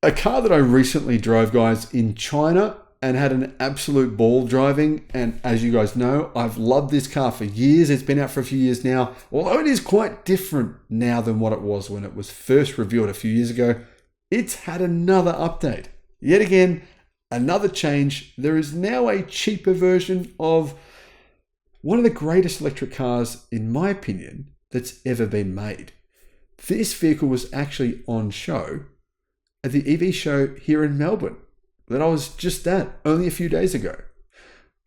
A car that I recently drove, guys, in China and had an absolute ball driving. And as you guys know, I've loved this car for years. It's been out for a few years now, although it is quite different now than what it was when it was first revealed a few years ago. It's had another update. Yet again, another change. There is now a cheaper version of one of the greatest electric cars, in my opinion, that's ever been made. This vehicle was actually on show at the EV show here in Melbourne that I was just at only a few days ago.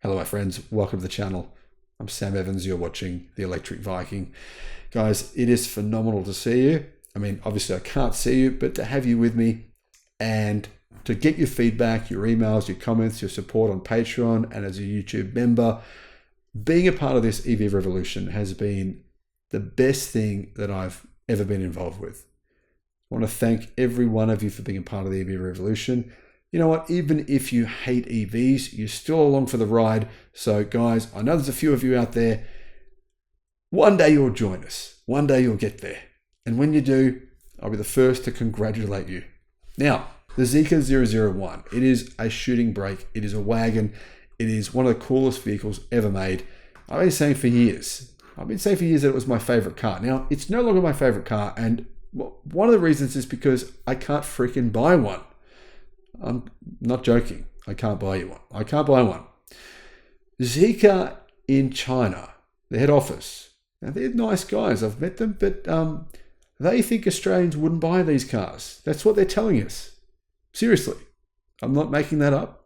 Hello, my friends. Welcome to the channel. I'm Sam Evans. You're watching the Electric Viking. Guys, it is phenomenal to see you. I mean, obviously I can't see you, but to have you with me and to get your feedback, your emails, your comments, your support on Patreon and as a YouTube member, being a part of this EV revolution has been the best thing that I've ever been involved with. I want to thank every one of you for being a part of the EV revolution. You know what? Even if you hate EVs, you're still along for the ride. So guys, I know there's a few of you out there. One day you'll join us. One day you'll get there. And when you do, I'll be the first to congratulate you. Now, the Zeekr 001. It is a shooting brake. It is a wagon. It is one of the coolest vehicles ever made. I've been saying for years that it was my favorite car. Now, it's no longer my favorite car. And one of the reasons is because I can't freaking buy one. I'm not joking. I can't buy you one. I can't buy one. Zeekr in China, the head office. Now, they're nice guys. I've met them, but they think Australians wouldn't buy these cars. That's what they're telling us. Seriously. I'm not making that up.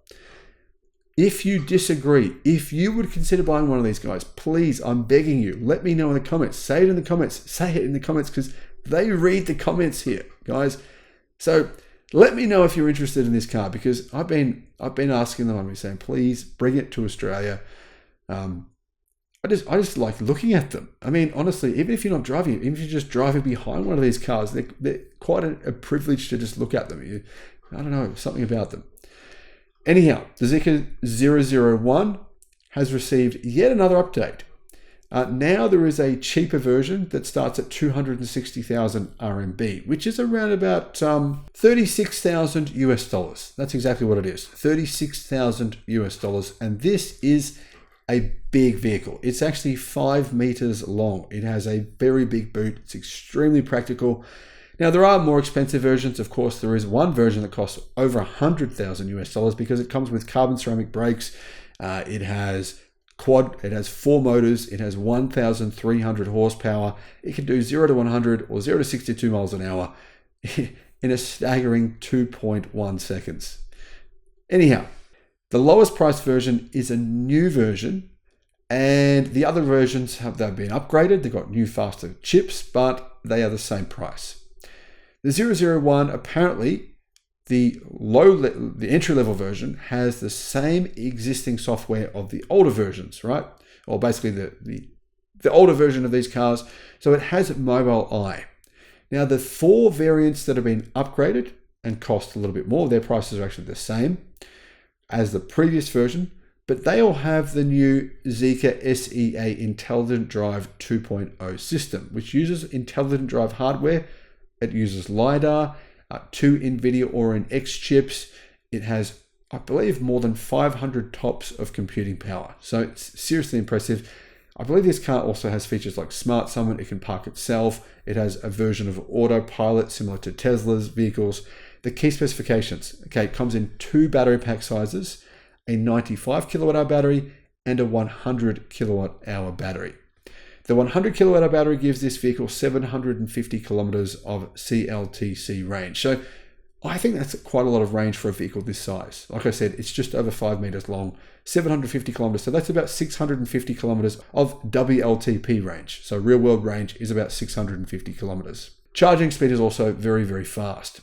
If you disagree, if you would consider buying one of these guys, please, I'm begging you, let me know in the comments. Say it in the comments. Say it in the comments because they read the comments here, guys. So let me know if you're interested in this car because I've been asking them. I've been saying, please bring it to Australia. I just like looking at them. I mean, honestly, even if you're not driving it, even if you're just driving behind one of these cars, they're quite a privilege to just look at them. I don't know, something about them. Anyhow, the Zeekr 001 has received yet another update. Now there is a cheaper version that starts at 260,000 RMB, which is around about 36,000 US dollars. That's exactly what it is, 36,000 US dollars. And this is a big vehicle. It's actually 5 meters long. It has a very big boot. It's extremely practical. Now, there are more expensive versions. Of course, there is one version that costs over 100,000 US dollars because it comes with carbon ceramic brakes. It has 4 motors. It has 1,300 horsepower. It can do 0 to 100 or 0 to 62 miles an hour in a staggering 2.1 seconds. Anyhow, the lowest priced version is a new version, and the other versions they've been upgraded. They've got new, faster chips, but they are the same price. The 001, apparently, the entry-level version has the same existing software of the older versions, right? Or basically the older version of these cars. So it has Mobileye. Now, the 4 variants that have been upgraded and cost a little bit more, their prices are actually the same as the previous version, but they all have the new Zeekr SEA Intelligent Drive 2.0 system, which uses intelligent drive hardware. It uses LiDAR, 2 NVIDIA Orin X chips. It has, I believe, more than 500 TOPS of computing power. So it's seriously impressive. I believe this car also has features like Smart Summon. It can park itself. It has a version of autopilot similar to Tesla's vehicles. The key specifications, okay, it comes in 2 battery pack sizes, a 95 kilowatt hour battery and a 100 kilowatt hour battery. The 100 kilowatt hour battery gives this vehicle 750 kilometers of CLTC range. So I think that's quite a lot of range for a vehicle this size. Like I said, it's just over 5 meters long, 750 kilometers. So that's about 650 kilometers of WLTP range. So real world range is about 650 kilometers. Charging speed is also very, very fast.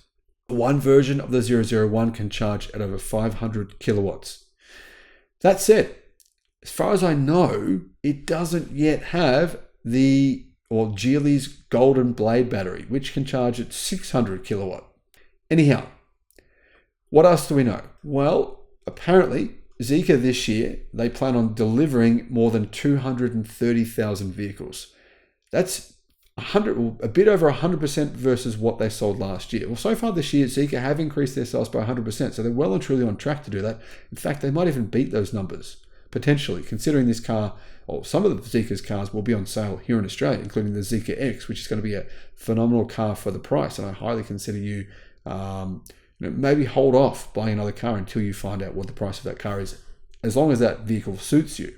One version of the 001 can charge at over 500 kilowatts. That said, as far as I know, it doesn't yet have Geely's Golden Blade battery, which can charge at 600 kilowatt. Anyhow, what else do we know? Well, apparently, Zeekr this year, they plan on delivering more than 230,000 vehicles. That's a bit over 100% versus what they sold last year. Well, so far this year, Zeekr have increased their sales by 100%, so they're well and truly on track to do that. In fact, they might even beat those numbers, potentially, considering this car, or some of the Zeekr's cars will be on sale here in Australia, including the Zeekr X, which is going to be a phenomenal car for the price. And I highly consider you, maybe hold off buying another car until you find out what the price of that car is, as long as that vehicle suits you.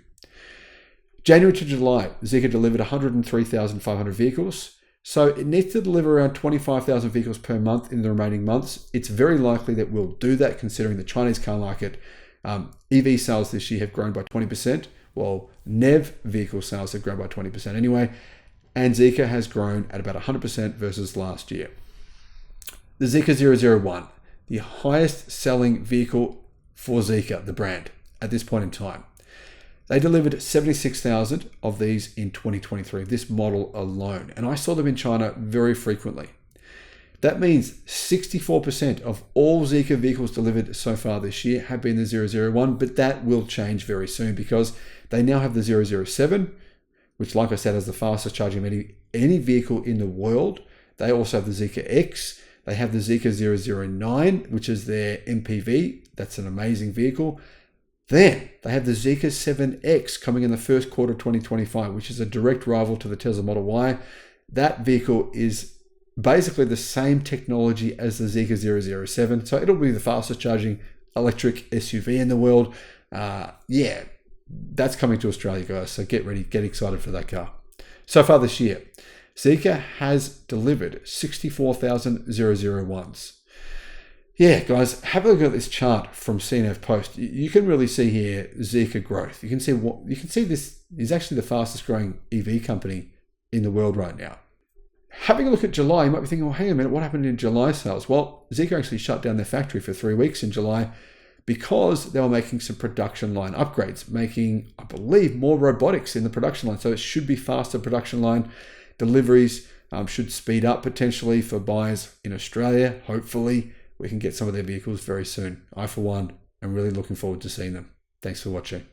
January to July, Zeekr delivered 103,500 vehicles. So it needs to deliver around 25,000 vehicles per month in the remaining months. It's very likely that we'll do that considering the Chinese car market. EV sales this year have grown by 20%, while NEV vehicle sales have grown by 20% anyway. And Zeekr has grown at about 100% versus last year. The Zeekr 001, the highest selling vehicle for Zeekr, the brand, at this point in time. They delivered 76,000 of these in 2023, this model alone. And I saw them in China very frequently. That means 64% of all Zeekr vehicles delivered so far this year have been the 001, but that will change very soon because they now have the 007, which, like I said, has the fastest charging of any vehicle in the world. They also have the Zeekr X. They have the Zeekr 009, which is their MPV. That's an amazing vehicle. Then they have the Zeekr 7X coming in the first quarter of 2025, which is a direct rival to the Tesla Model Y. That vehicle is basically the same technology as the Zeekr 007. So it'll be the fastest charging electric SUV in the world. That's coming to Australia, guys. So get ready, get excited for that car. So far this year, Zeekr has delivered 64,000 001s. Yeah, guys, have a look at this chart from CNF Post. You can really see here Zeekr growth. You can see this is actually the fastest growing EV company in the world right now. Having a look at July, you might be thinking, well, hang on a minute, what happened in July sales? Well, Zeekr actually shut down their factory for 3 weeks in July because they were making some production line upgrades, making, I believe, more robotics in the production line. So it should be faster production line. Deliveries should speed up potentially for buyers in Australia, hopefully. We can get some of their vehicles very soon. I, for one, am really looking forward to seeing them. Thanks for watching.